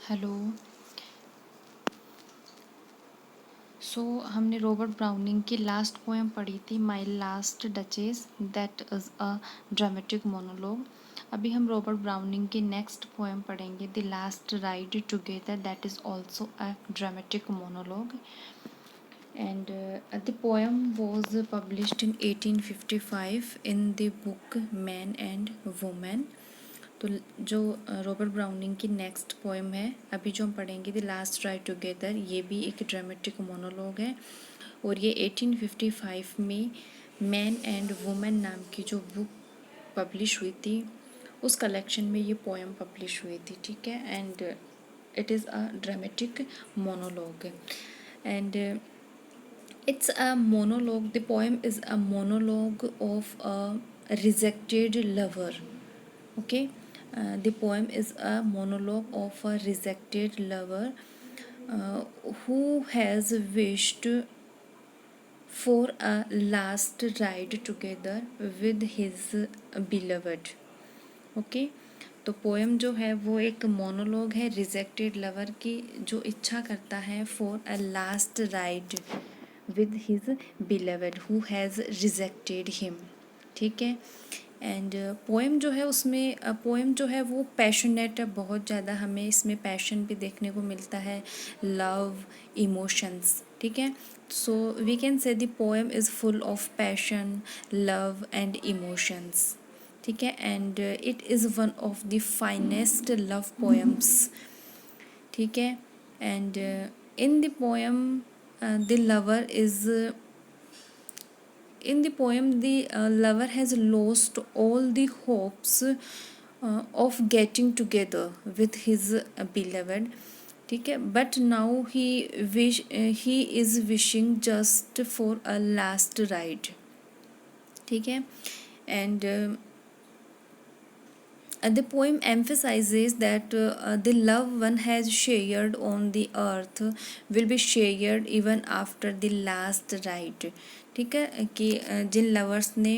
Hello. हमने Robert browning की last poem पढ़ी थी, my last duchess, that is a dramatic monologue. अभी हम रॉबर्ट ब्राउनिंग की नेक्स्ट पोएम पढ़ेंगे, the last ride together, that is also a dramatic monologue. And the poem was published in 1855 in the book Man and Woman। तो जो Robert browning की next poem है अभी जो हम पढ़ेंगे, द लास्ट राइड टुगेदर, ये भी एक ड्रामेटिक मोनोलॉग है और ये 1855 में मैन एंड वुमेन नाम की जो बुक पब्लिश हुई थी उस कलेक्शन में ये पोएम पब्लिश हुई थी, ठीक है। And it is a dramatic monologue and it's a monologue. The poem is a monologue of a rejected lover. Okay, the poem is a monologue of a rejected lover uh, who has wished for a last ride together with his beloved. Okay, तो poem जो है वो एक monologue है rejected lover की जो इच्छा करता है for a last ride with his beloved who has rejected him, ठीक है। एंड पोएम जो है उसमें पोएम जो है वो पैशनेट है बहुत ज़्यादा, हमें इसमें पैशन भी देखने को मिलता है, लव, इमोशंस, ठीक है। So we can say the poem is full of passion, love and emotions, ठीक है। And it is one of the finest love poems, ठीक है। And in the poem the lover is in the poem the lover has lost all the hopes of getting together with his beloved, ठीक है। but now he is wishing just for a last ride, ठीक है। and the poem emphasizes that the love one has shared on the earth will be shared even after the last ride, ठीक है। कि जिन lovers ने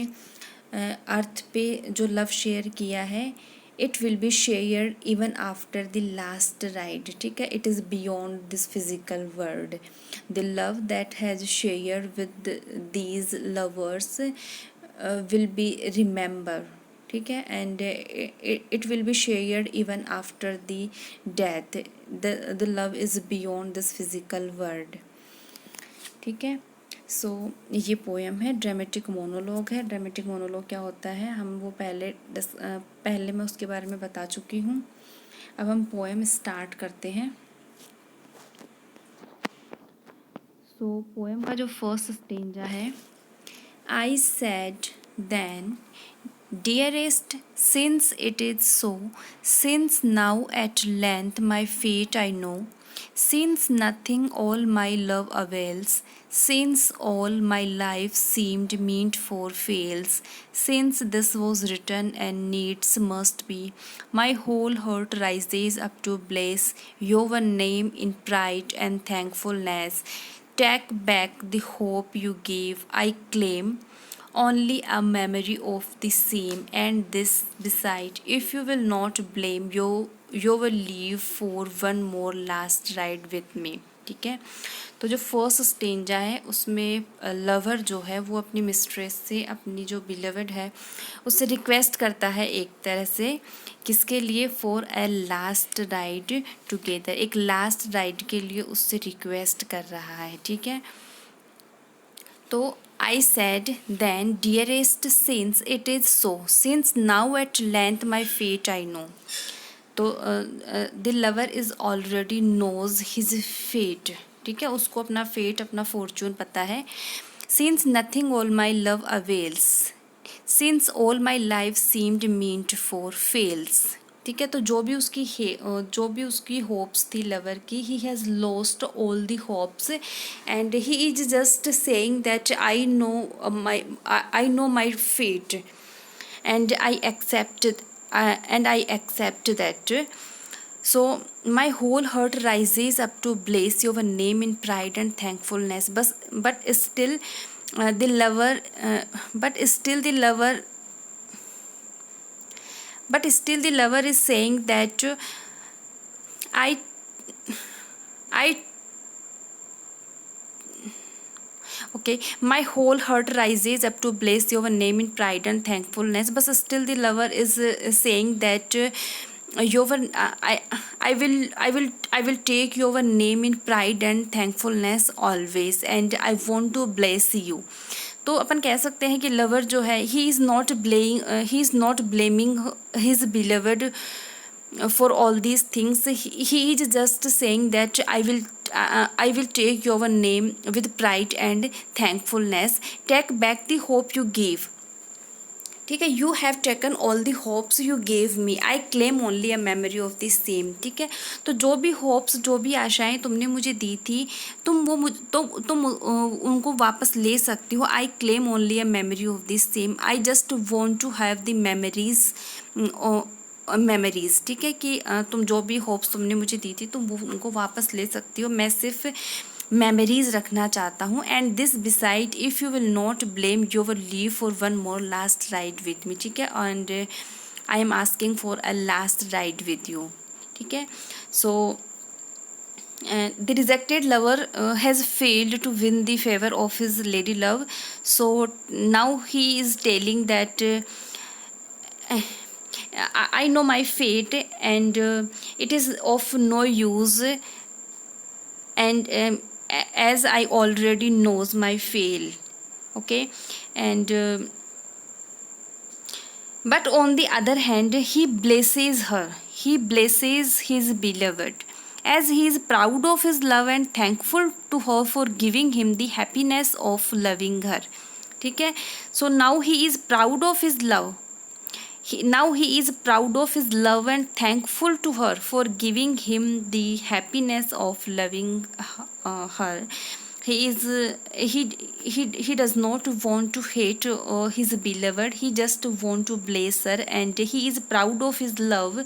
अर्थ पे जो love share किया है it will be shared even after the last ride, ठीक है। It is beyond this physical world, the love that has share with these lovers will be remember, ठीक है। And it will be shared even after the death, the love is beyond this physical world, ठीक है। सो ये poem है, dramatic monologue है। Dramatic monologue क्या होता है हम वो पहले मैं उसके बारे में बता चुकी हूँ। अब हम पोएम स्टार्ट करते हैं। सो पोएम का जो फर्स्ट स्टेंजा है, I said then Dearest, since it is so, since now at length my fate I know, since nothing all my love avails, since all my life seemed meant for fails, since this was written and needs must be, my whole heart rises up to bless your name in pride and thankfulness. Take back the hope you gave, I claim only a memory of the same, and this beside, if you will not blame, you will leave for one more last ride with me, ठीक है। तो जो first stanza है उसमें lover जो है वो अपनी मिस्ट्रेस से, अपनी जो बिलवेड है उससे रिक्वेस्ट करता है एक तरह से, किसके लिए, for a last ride together, एक लास्ट राइड के लिए उससे रिक्वेस्ट कर रहा है, ठीक है। तो I said then, dearest, since it is so, since now at length my fate I know. तो the lover is already knows his fate, ठीक है, उसको अपना फेट, अपना फॉर्चून पता है। Since nothing all my love avails, since all my life seemed meant for fails, ठीक है। तो जो भी उसकी होप्स थी लवर की, he has lost all the hopes and he is just saying that I know my fate and I accept that. So my whole heart rises up to bless your name in pride and thankfulness, बस but still the lover is saying that I okay, my whole heart rises up to bless your name in pride and thankfulness, but still the lover is saying that your I will take your name in pride and thankfulness always, and I want to bless you. तो अपन कह सकते हैं कि lover जो है he is not blaming his beloved for all these things. He is just saying that I will take your name with pride and thankfulness. Take back the hope you gave. ठीक है, you have taken all the hopes you gave me, I claim only a memory of the same. ठीक है, तो जो भी hopes, जो भी आशाएं तुमने मुझे दी थी, तुम उनको वापस ले सकती हो. I claim only a memory of the same. I just want to have the memories. ठीक है, कि तुम जो भी होप्स तुमने मुझे दी थी तुम वो उनको वापस ले सकती हो. मैं सिर्फ मेमोरीज रखना चाहता हूँ. And this beside if you will not blame your leave for one more last ride with me. ठीक है, and I am asking for a last ride with you. ठीक है, सो the rejected lover has failed to win the favor of his lady love. So now he is telling that I know my fate, and it is of no use, and as I already knows my fail. Okay, and but on the other hand, he blesses her. He blesses his beloved, as he is proud of his love and thankful to her for giving him the happiness of loving her. ठीक है, so now he is proud of his love. Now he is proud of his love and thankful to her for giving him the happiness of loving her. He does not want to hate his beloved. He just want to bless her, and he is proud of his love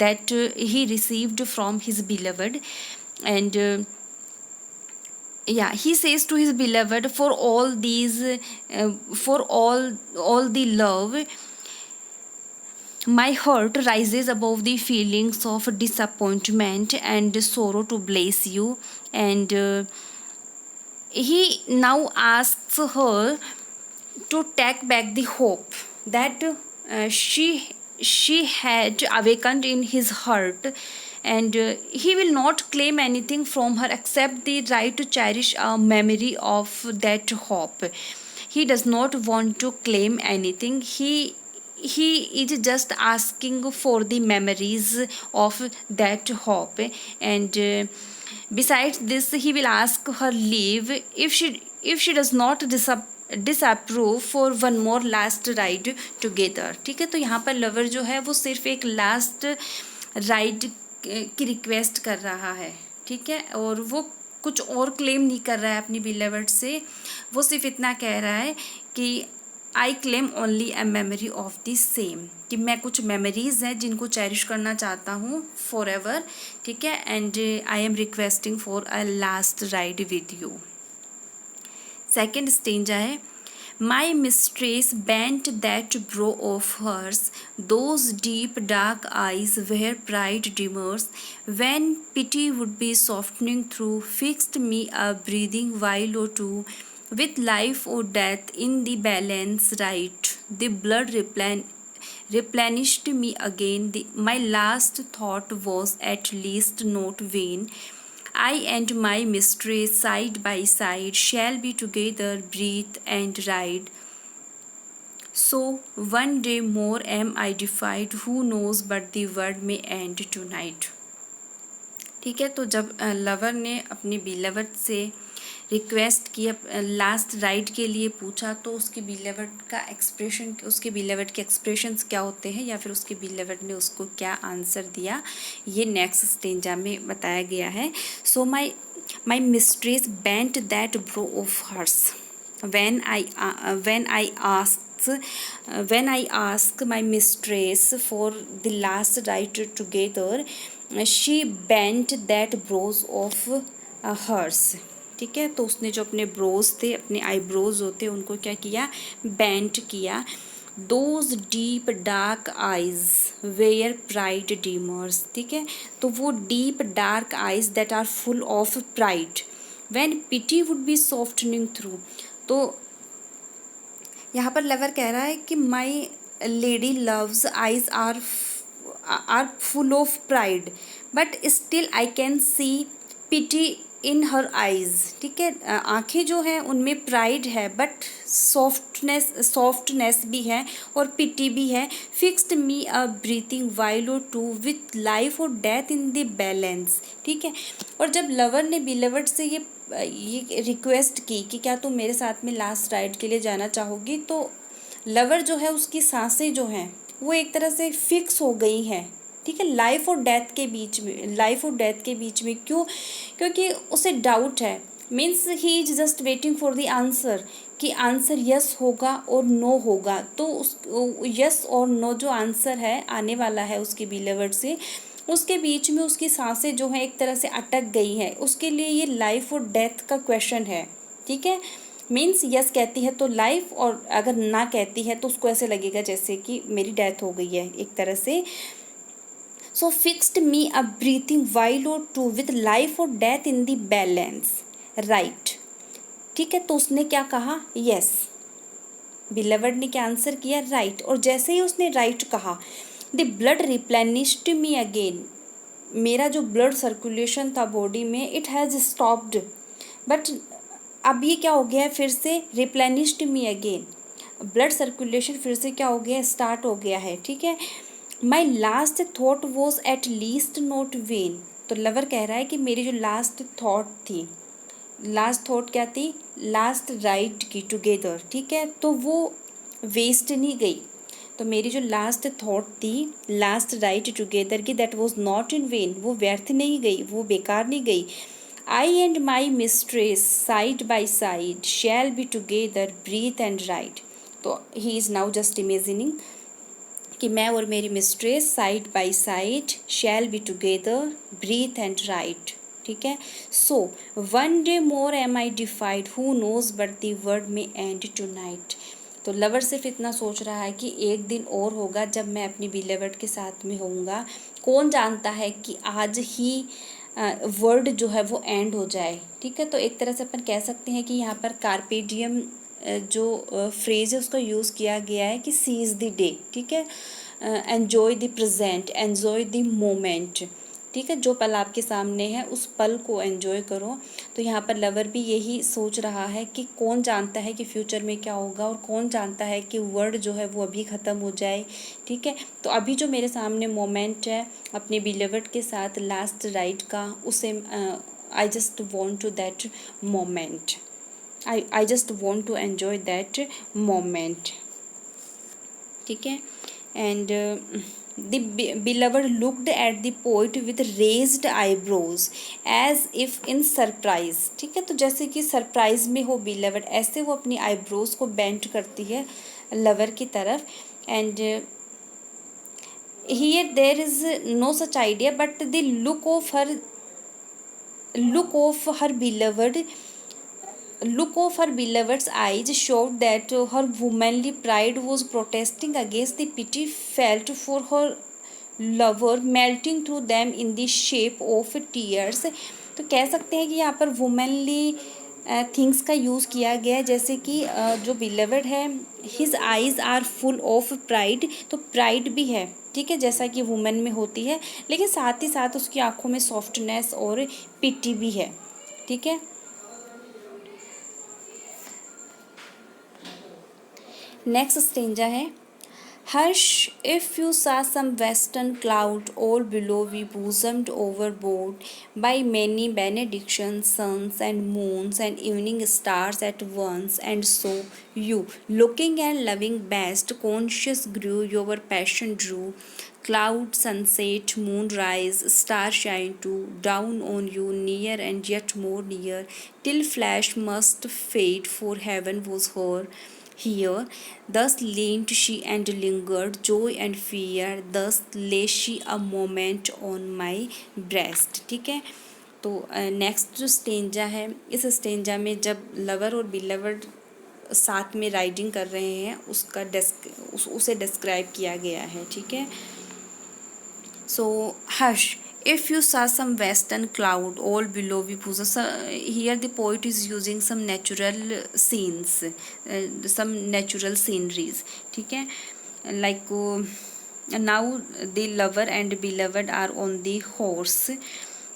that he received from his beloved. And yeah, he says to his beloved, for all these for all the love, my heart rises above the feelings of disappointment and sorrow to bless you. And he now asks her to take back the hope that she had awakened in his heart, and he will not claim anything from her except the right to cherish a memory of that hope. He does not want to claim anything. He is just asking for the memories of that hope. And besides this, he will ask her leave if she does not disapprove for one more last ride together. ठीक है, तो यहाँ पर lover जो है वो सिर्फ एक लास्ट राइड की रिक्वेस्ट कर रहा है. ठीक है, और वो कुछ और क्लेम नहीं कर रहा है अपनी बिलवर्ड से. वो सिर्फ इतना कह रहा है कि आई claim only a memory of the same, कि मैं कुछ मेमोरीज़ हैं जिनको चेरिश करना चाहता हूँ फॉर एवर. ठीक है, and I am requesting for a last ride with you. Second stanza है, my mistress bent that brow of hers, those deep dark eyes where pride demurs, when pity would be softening through, fixed me a breathing while or two, with life or death in the balance right, the blood replenished me again. My last thought was at least not vain. I and my mistress side by side shall be together, breathe and ride. So one day more am I defied, who knows but the world may end tonight. ठीक है, तो जब lover ने अपनी beloved से request की, last ride के लिए पूछा, तो उसके बिलवर्ड के एक्सप्रेशंस क्या होते हैं, या फिर उसके बिलवर्ड ने उसको क्या आंसर दिया, ये नेक्स्ट स्टेंजा में बताया गया है. So my mistress bent that brow of hers, when I asked my mistress for the last ride together, she bent that brows of hers. ठीक है, तो उसने जो अपने ब्रोज थे, अपने आईब्रोज होते, उनको क्या किया, बेंट किया. Those deep dark eyes where pride demurs, ठीक है। तो वो deep dark eyes that are full of pride when pity would be softening through. तो यहाँ पर लवर कह रहा है कि my lady love's eyes are full of pride but still I can see pity in her eyes, ठीक है। आंखें जो हैं उनमें प्राइड है बट सॉफ्टनेस भी है और पिटी भी है। फिक्स्ड मी अ ब्रीथिंग वाइल और टू विथ लाइफ और डेथ इन द बैलेंस, ठीक है। और जब लवर ने बिलवर्ड से ये रिक्वेस्ट की कि क्या तुम मेरे साथ में लास्ट राइड के लिए जाना चाहोगी, तो लवर जो है उसकी सांसें जो हैं वो एक तरह से फिक्स हो गई हैं, ठीक है, लाइफ और डेथ के बीच में। लाइफ और डेथ के बीच में क्यों? क्योंकि उसे डाउट है, means he is just waiting for the answer कि आंसर यस होगा और नो होगा। तो उस यस और नो जो आंसर है आने वाला है उसके बिलवर्ड से, उसके बीच में उसकी सांसें जो हैं एक तरह से अटक गई हैं। उसके लिए ये लाइफ और डेथ का क्वेश्चन है, ठीक है। मीन्स यस कहती है तो लाइफ, और अगर ना कहती है तो उसको ऐसे लगेगा जैसे कि मेरी डेथ हो गई है एक तरह से। सो फिक्स्ड मी अ ब्रीथिंग वाइल और टू विद लाइफ और death in the balance, right, ठीक है। तो उसने क्या कहा? यस। बिलवर्ड ने क्या आंसर किया? राइट। और जैसे ही उसने राइट कहा, the blood replenished me again, मेरा जो ब्लड सर्कुलेशन था बॉडी में, इट हैज़ स्टॉप्ड, बट अब ये क्या हो गया है? फिर से replenished me again, blood circulation फिर से क्या हो गया है? स्टार्ट हो गया है, ठीक है। My last thought was at least not when, तो लवर कह रहा है कि मेरी जो लास्ट थॉट थी, लास्ट थॉट क्या थी? लास्ट राइड की टुगेदर, ठीक है, तो वो वेस्ट नहीं गई। तो मेरी जो लास्ट थॉट थी लास्ट राइड टुगेदर की, that was not in vain, वो व्यर्थ नहीं गई, वो बेकार नहीं गई। I and my mistress side by side shall be together breathe and ride. तो he is now just imagining कि मैं और मेरी mistress side by side shall be together breathe and ride, ठीक है। So one day more am I deified who knows but the word में and to night. तो lover सिर्फ इतना सोच रहा है कि एक दिन और होगा जब मैं अपनी बिलवर्ड के साथ में होऊंगा, कौन जानता है कि आज ही वर्ड जो है वो एंड हो जाए, ठीक है। तो एक तरह से अपन कह सकते हैं कि यहाँ पर कार्पेडियम जो फ्रेज है उसका यूज़ किया गया है कि सीज द डे, ठीक है। Enjoy the present, enjoy the moment, ठीक है। जो पल आपके सामने है उस पल को एन्जॉय करो। तो यहाँ पर लवर भी यही सोच रहा है कि कौन जानता है कि फ्यूचर में क्या होगा, और कौन जानता है कि वर्ड जो है वो अभी ख़त्म हो जाए, ठीक है। तो अभी जो मेरे सामने मोमेंट है अपने बिलवर्ड के साथ लास्ट राइड का, उसे I just want to that moment, I just want to enjoy that moment, ठीक है। And the beloved looked at the poet with raised eyebrows as if in surprise, ठीक है। तो जैसे कि सरप्राइज में हो beloved, ऐसे वो अपनी आईब्रोज को बेंट करती है लवर की तरफ। And here there is no such idea, but the look of her beloved's eyes showed that her womanly pride was protesting against the pity felt for her lover, melting through them in the shape of tears। तो कह सकते हैं कि यहाँ पर वुमेनली things का use किया गया है, जैसे कि जो बिलवर्ड है his eyes are full of pride, तो प्राइड भी है, ठीक है, जैसा कि वुमेन में होती है, लेकिन साथ ही साथ उसकी आंखों में सॉफ्टनेस और पिटी भी है, ठीक है। नेक्स्ट स्टेंजा है, Hush, if you saw some western cloud all below we bosomed overboard by many benedictions, suns and moons and evening stars at once, and so you, looking and loving best, conscious grew, your passion drew, cloud, sunset, moonrise, star shine too, down on you, near and yet more near, till flash must fade, for heaven was her. Here, thus leaned she and lingered, joy and fear, thus lay she a moment on my breast, ठीक है। तो next जो stanza है, इस stanza में जब lover और beloved साथ में राइडिंग कर रहे हैं, उसका उसे डिस्क्राइब किया गया है, ठीक है। So, hush, if you saw some western cloud all below Vipusa. So, here the poet is using some natural scenes, some natural sceneries, ठीक है। Like now the lover and beloved are on the horse,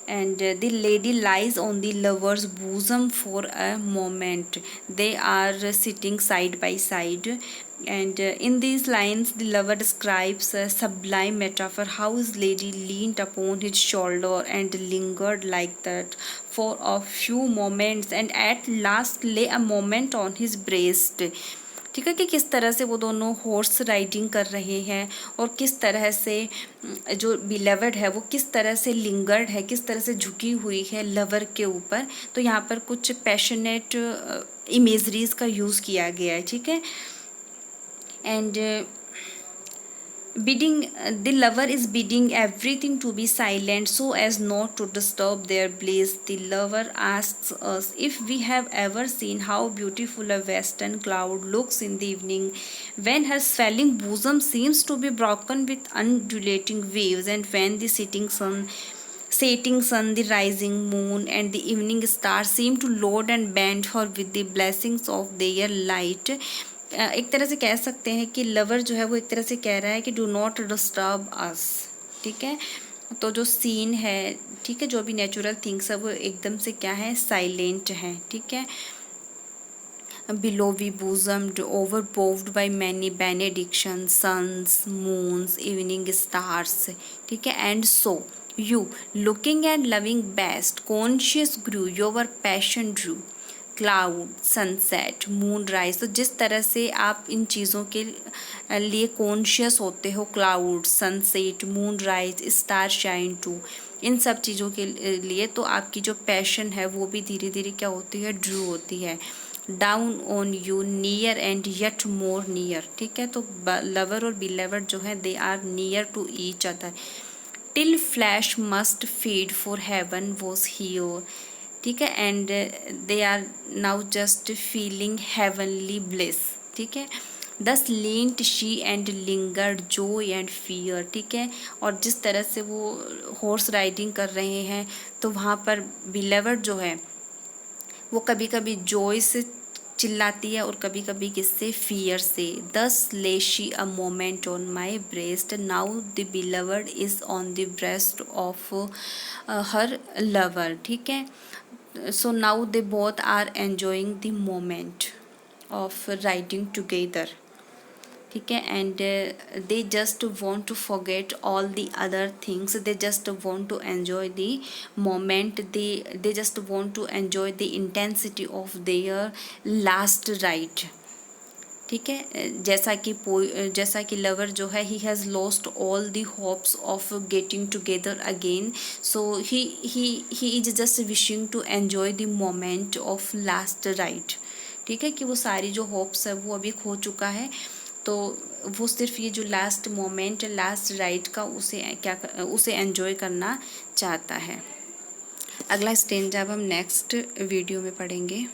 and the lady lies on the lover's bosom for a moment. They are sitting side by side, and in these lines the lover describes a sublime metaphor, how his lady leaned upon his shoulder and lingered like that for a few moments, and at last lay a moment on his breast, ठीक है। कि किस तरह से वो दोनों horse riding कर रहे हैं और किस तरह से जो बिलवड है वो किस तरह से लिंगर्ड है, किस तरह से झुकी हुई है लवर के ऊपर। तो यहाँ पर कुछ पैशनेट इमेजरीज का यूज़ किया गया है, ठीक है। And bidding the lover is bidding everything to be silent so as not to disturb their bliss. The lover asks us if we have ever seen how beautiful a western cloud looks in the evening, when her swelling bosom seems to be broken with undulating waves, and when the setting sun, the rising moon, and the evening stars seem to load and bend her with the blessings of their light. एक तरह से कह सकते हैं कि lover जो है वो एक तरह से कह रहा है कि डू नॉट डिस्टर्ब अस, ठीक है। तो जो सीन है, ठीक है, जो भी नेचुरल थिंग्स है वो एकदम से क्या है, साइलेंट है, ठीक है। Below we bosomed, overpowed by many benedictions, suns, moons, evening stars, ठीक है। And so you, looking and loving best, conscious grew, your passion drew, cloud, sunset, moon rise. तो जिस तरह से आप इन चीज़ों के लिए कॉन्शियस होते हो, cloud, sunset, moonrise, starshine too, इन सब चीज़ों के लिए तो आपकी जो पैशन है वो भी धीरे धीरे क्या होती है, ड्रू होती है। Down on you, near and yet more near, ठीक है। तो लवर और बिलवर जो है they are near to each other, till flesh must fade for heaven was here, ठीक है। And they are now just feeling heavenly bliss, ठीक है। Thus leant she and lingered joy and fear, ठीक है। और जिस तरह से वो हॉर्स राइडिंग कर रहे हैं तो वहाँ पर बिलवर्ड जो है वो कभी कभी जॉय से चिल्लाती है और कभी कभी किससे, फियर से। दस ले she a moment on my breast, now the beloved is on the breast of her lover, ठीक है। So now they both are enjoying the moment of riding together, ठीक है। and they just want to forget all the other things, they just want to enjoy the moment, they just want to enjoy the intensity of their last ride, ठीक है। जैसा कि lover जो है he has lost all the hopes of getting together again, so he is just wishing to enjoy the moment of last ride, ठीक है। कि वो सारी जो होप्स है वो अभी खो चुका है, तो वो सिर्फ ये जो लास्ट मोमेंट लास्ट राइड का उसे एन्जॉय करना चाहता है। अगला स्टेंजा अब हम नेक्स्ट वीडियो में पढ़ेंगे।